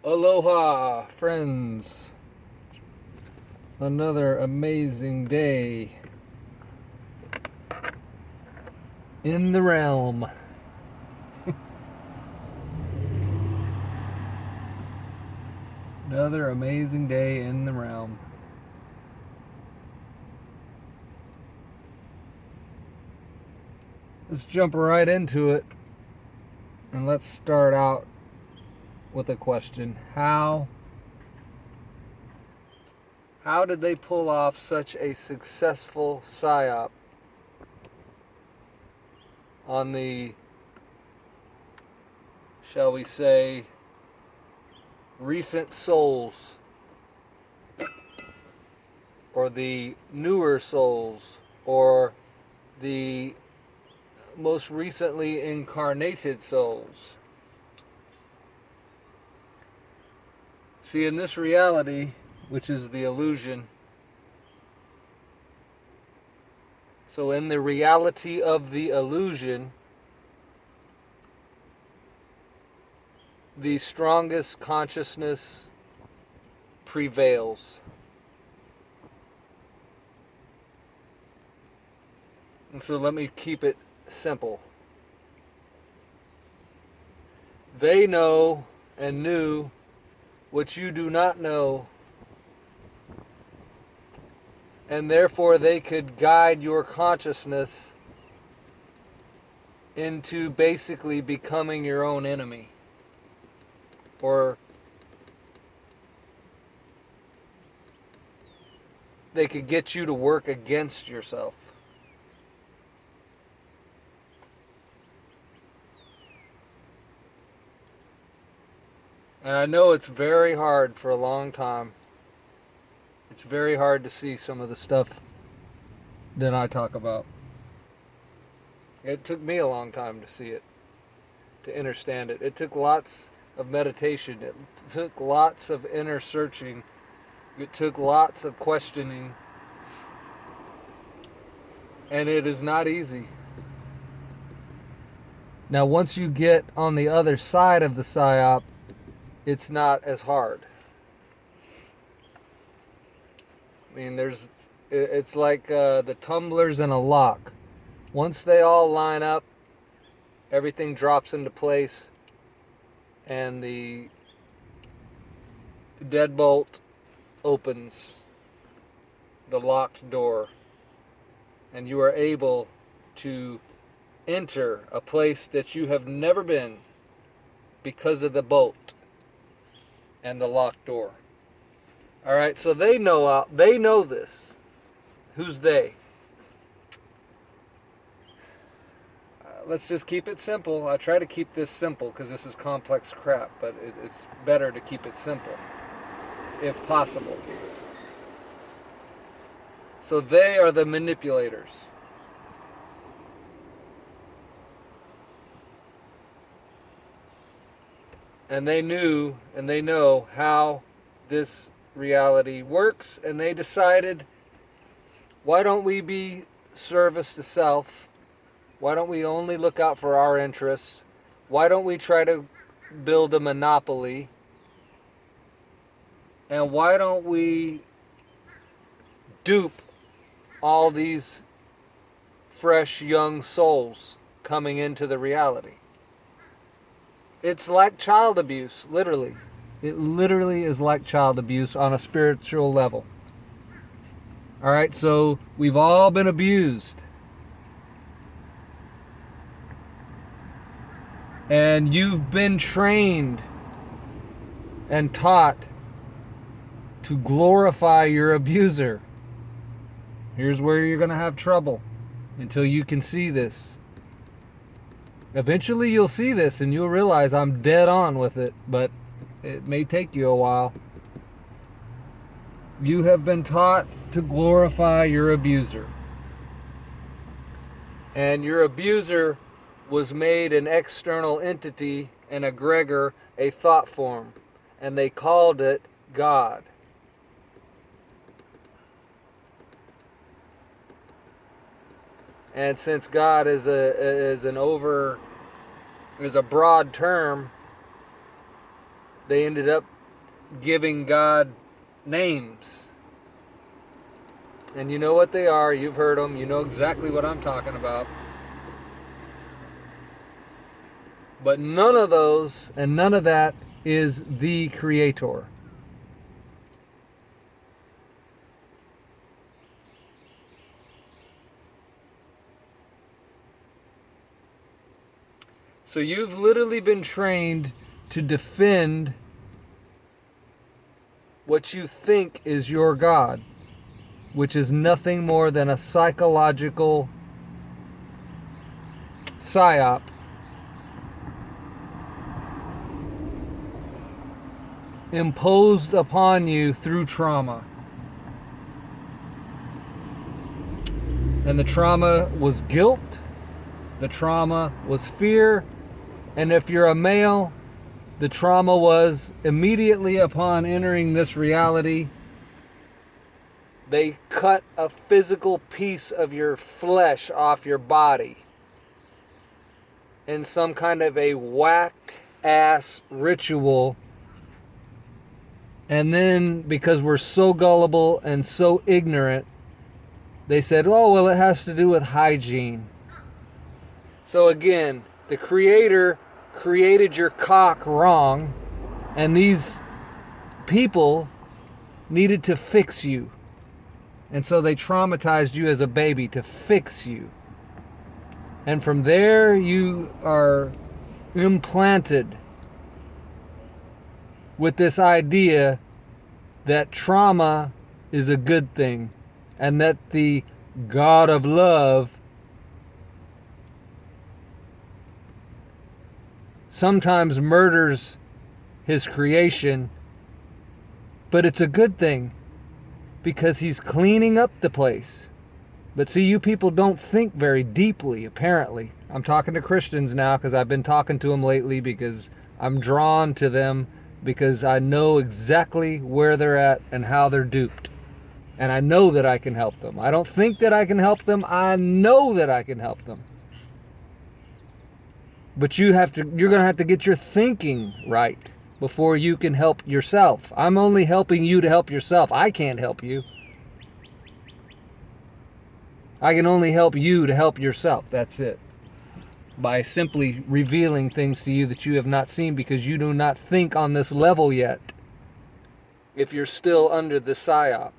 Aloha, friends. Another amazing day in the realm. Another amazing day in the realm. Let's jump right into it. And let's start out with a question. How did they pull off such a successful psyop on the, shall we say, recent souls, or the newer souls, or the most recently incarnated souls? See, in this reality, which is the illusion, so in the reality of the illusion, the strongest consciousness prevails. And so let me keep it simple. They know and knew what you do not know, and therefore they could guide your consciousness into basically becoming your own enemy, or they could get you to work against yourself. And I know it's very hard for a long time. It's very hard to see some of the stuff that I talk about. It took me a long time to see it, to understand it. It took lots of meditation. It took lots of inner searching. It took lots of questioning. And it is not easy. Now, once you get on the other side of the psyop, it's not as hard. I mean, it's like the tumblers in a lock. Once they all line up, everything drops into place, and the deadbolt opens the locked door, and you are able to enter a place that you have never been because of the bolt and the locked door. All right, so they know this. Who's they? Let's just keep it simple. I try to keep this simple because this is complex crap, but it's better to keep it simple, if possible. So they are the manipulators. And they knew and they know how this reality works, and they decided, why don't we be service to self? Why don't we only look out for our interests? Why don't we try to build a monopoly? And why don't we dupe all these fresh young souls coming into the reality? It's like child abuse, literally. It literally is like child abuse on a spiritual level. All right, so we've all been abused. And you've been trained and taught to glorify your abuser. Here's where you're going to have trouble until you can see this. Eventually you'll see this and you'll realize I'm dead on with it, but it may take you a while. You have been taught to glorify your abuser. And your abuser was made an external entity, an egregor, a thought form. And they called it God. And since God is a broad term, they ended up giving God names. And you know what they are. You've heard them. You know exactly what I'm talking about. But none of those and none of that is the Creator. So you've literally been trained to defend what you think is your God, which is nothing more than a psychological psyop imposed upon you through trauma. And the trauma was guilt, the trauma was fear, and if you're a male, the trauma was immediately upon entering this reality, they cut a physical piece of your flesh off your body in some kind of a whacked ass ritual. And then, because we're so gullible and so ignorant, they said, oh, well, it has to do with hygiene. So again, the Creator created your cock wrong, and these people needed to fix you. And so they traumatized you as a baby to fix you. And from there, you are implanted with this idea that trauma is a good thing, and that the God of love sometimes murders his creation, but it's a good thing because he's cleaning up the place. But see, you people don't think very deeply, apparently. I'm talking to Christians now because I've been talking to them lately because I'm drawn to them because I know exactly where they're at and how they're duped. And I know that I can help them. I don't think that I can help them. I know that I can help them. But you're going to have to get your thinking right before you can help yourself. I'm only helping you to help yourself. I can't help you. I can only help you to help yourself. That's it. By simply revealing things to you that you have not seen because you do not think on this level yet. If you're still under the psyop.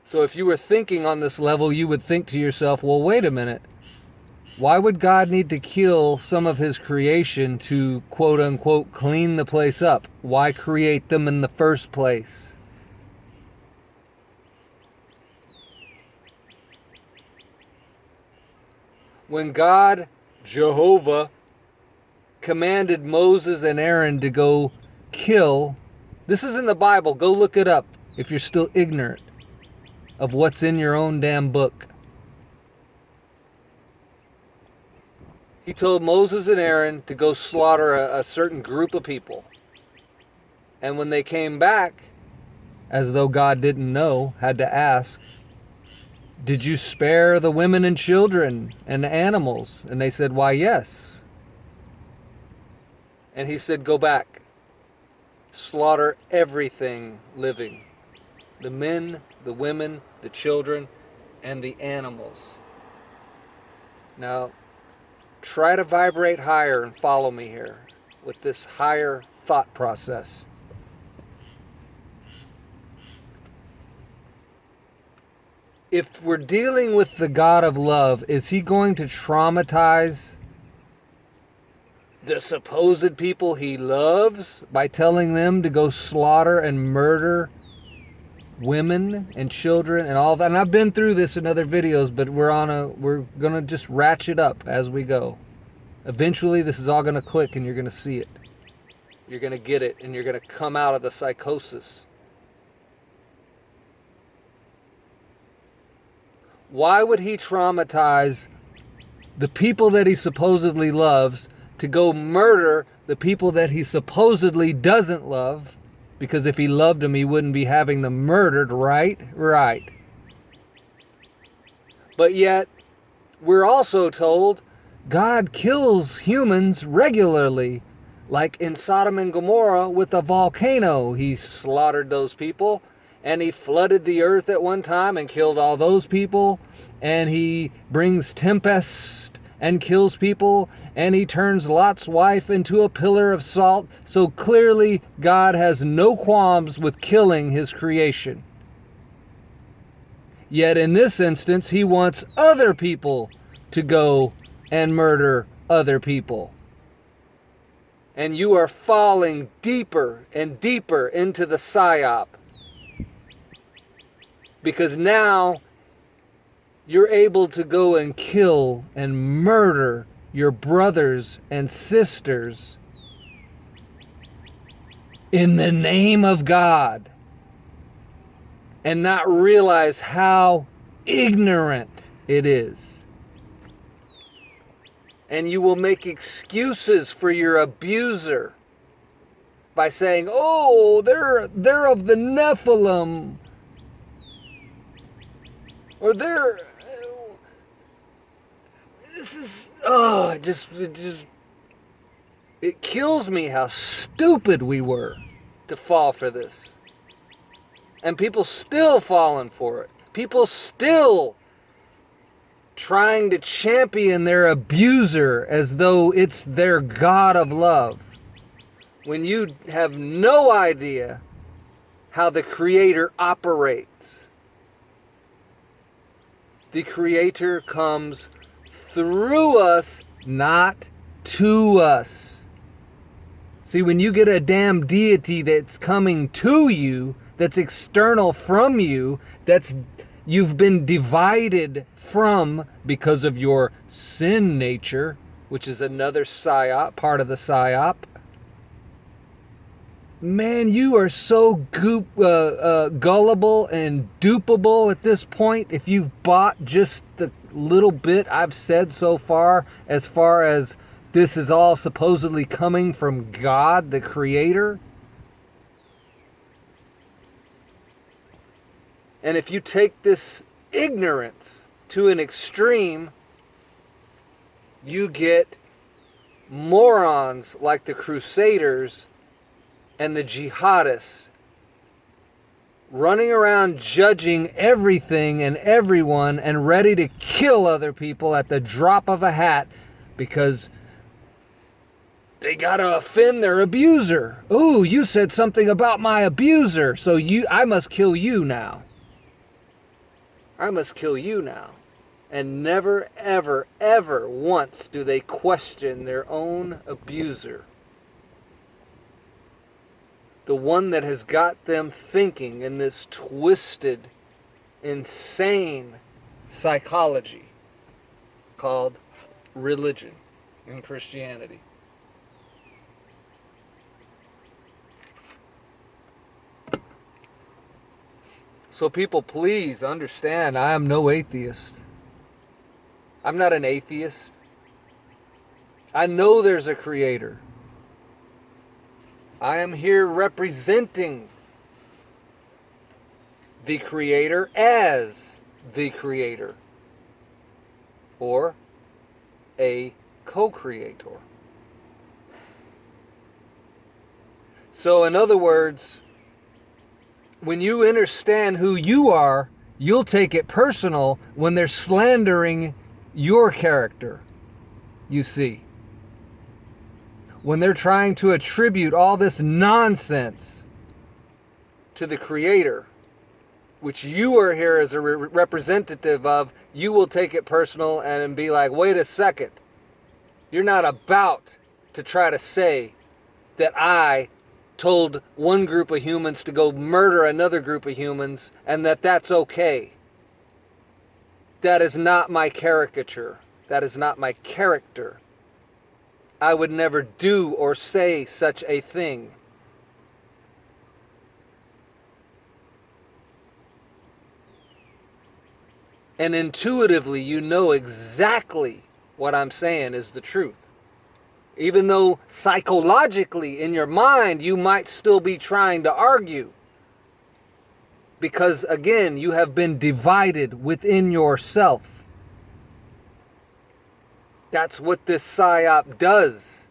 So if you were thinking on this level, you would think to yourself, well, wait a minute. Why would God need to kill some of his creation to, quote unquote, clean the place up? Why create them in the first place? When God, Jehovah, commanded Moses and Aaron to go kill, this is in the Bible, go look it up if you're still ignorant of what's in your own damn book. He told Moses and Aaron to go slaughter a certain group of people. And when they came back, as though God didn't know, had to ask, did you spare the women and children and the animals? And they said, why, yes. And he said, go back. Slaughter everything living. The men, the women, the children, and the animals. Now, try to vibrate higher and follow me here with this higher thought process. If we're dealing with the God of love, is he going to traumatize the supposed people he loves by telling them to go slaughter and murder women and children and all that? And I've been through this in other videos, but we're gonna just ratchet up as we go. Eventually this is all gonna click and you're gonna see it. You're gonna get it and you're gonna come out of the psychosis. Why would he traumatize the people that he supposedly loves to go murder the people that he supposedly doesn't love? Because if he loved them, he wouldn't be having them murdered, right? Right. But yet, we're also told God kills humans regularly, like in Sodom and Gomorrah with a volcano. He slaughtered those people, and he flooded the earth at one time and killed all those people, and he brings tempest and kills people, and he turns Lot's wife into a pillar of salt. So clearly God has no qualms with killing his creation. Yet in this instance, he wants other people to go and murder other people. And you are falling deeper and deeper into the psyop. Because now you're able to go and kill and murder your brothers and sisters in the name of God, and not realize how ignorant it is. And you will make excuses for your abuser by saying, oh, they're of the Nephilim, or this is, it kills me how stupid we were to fall for this. And people still falling for it. People still trying to champion their abuser as though it's their God of love, when you have no idea how the Creator operates. The Creator comes through us, not to us. See, when you get a damn deity that's coming to you, that's external from you, that's you've been divided from because of your sin nature, which is another psyop, part of the psyop. Man, you are so gullible and dupable at this point if you've bought just the little bit I've said so far as this is all supposedly coming from God, the Creator. And if you take this ignorance to an extreme, you get morons like the Crusaders and the jihadists running around judging everything and everyone and ready to kill other people at the drop of a hat because they gotta offend their abuser. Ooh, you said something about my abuser, so I must kill you now. I must kill you now. And never, ever, ever once do they question their own abuser. The one that has got them thinking in this twisted, insane psychology called religion and Christianity. So people, please understand, I am no atheist. I'm not an atheist. I know there's a Creator. I am here representing the Creator as the Creator, or a co-creator. So in other words, when you understand who you are, you'll take it personal when they're slandering your character, you see. When they're trying to attribute all this nonsense to the Creator, which you are here as a representative of, you will take it personal and be like, wait a second. You're not about to try to say that I told one group of humans to go murder another group of humans and that that's okay. That is not my caricature. That is not my character. I would never do or say such a thing. And intuitively, you know exactly what I'm saying is the truth. Even though psychologically in your mind you might still be trying to argue. Because again, you have been divided within yourself. That's what this psyop does.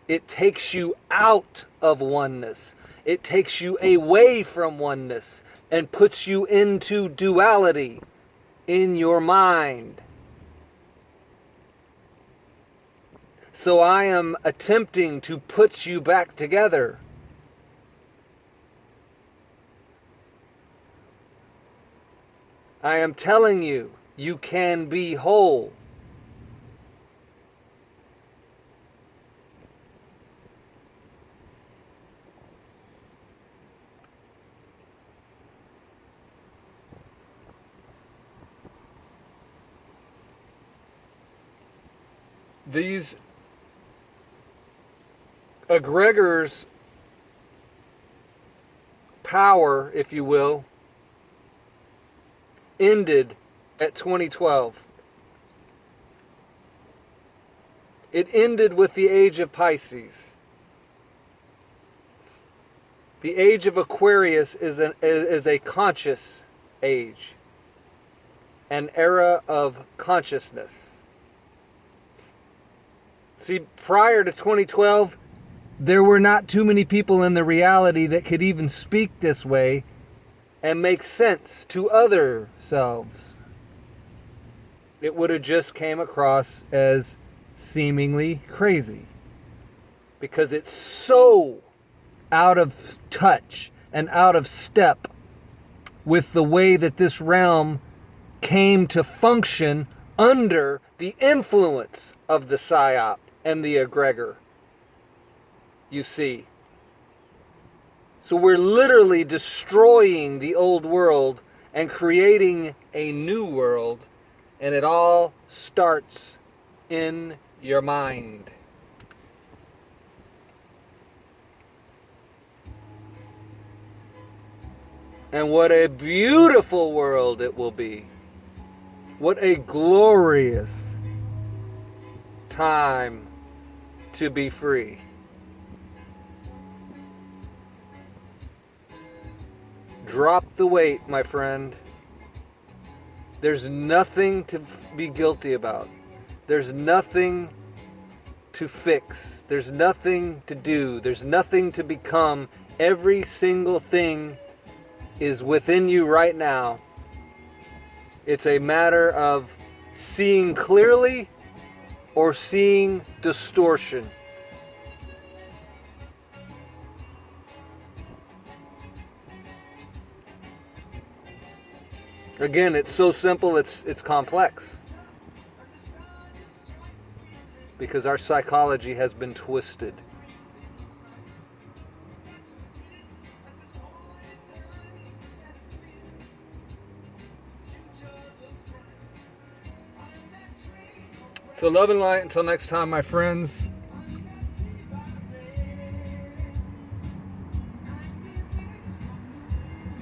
It takes you out of oneness. It takes you away from oneness and puts you into duality in your mind. So I am attempting to put you back together. I am telling you, you can be whole. These egregors' power, if you will, ended at 2012. It ended with the age of Pisces. The age of Aquarius is a conscious age, an era of consciousness. See, prior to 2012, there were not too many people in the reality that could even speak this way and make sense to other selves. It would have just came across as seemingly crazy because it's so out of touch and out of step with the way that this realm came to function under the influence of the psyop and the egregor. You see. So we're literally destroying the old world and creating a new world, and it all starts in your mind. And what a beautiful world it will be. What a glorious time to be free. Drop the weight, my friend. There's nothing to be guilty about. There's nothing to fix. There's nothing to do. There's nothing to become. Every single thing is within you right now. It's a matter of seeing clearly or seeing distortion. Again, it's so simple, it's complex. Because our psychology has been twisted. So love and light until next time, my friends.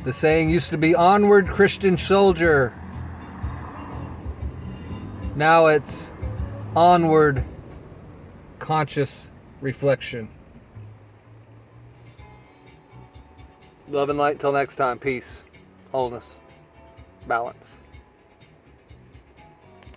The saying used to be onward, Christian soldier. Now it's onward, conscious reflection. Love and light till next time. Peace, wholeness, balance.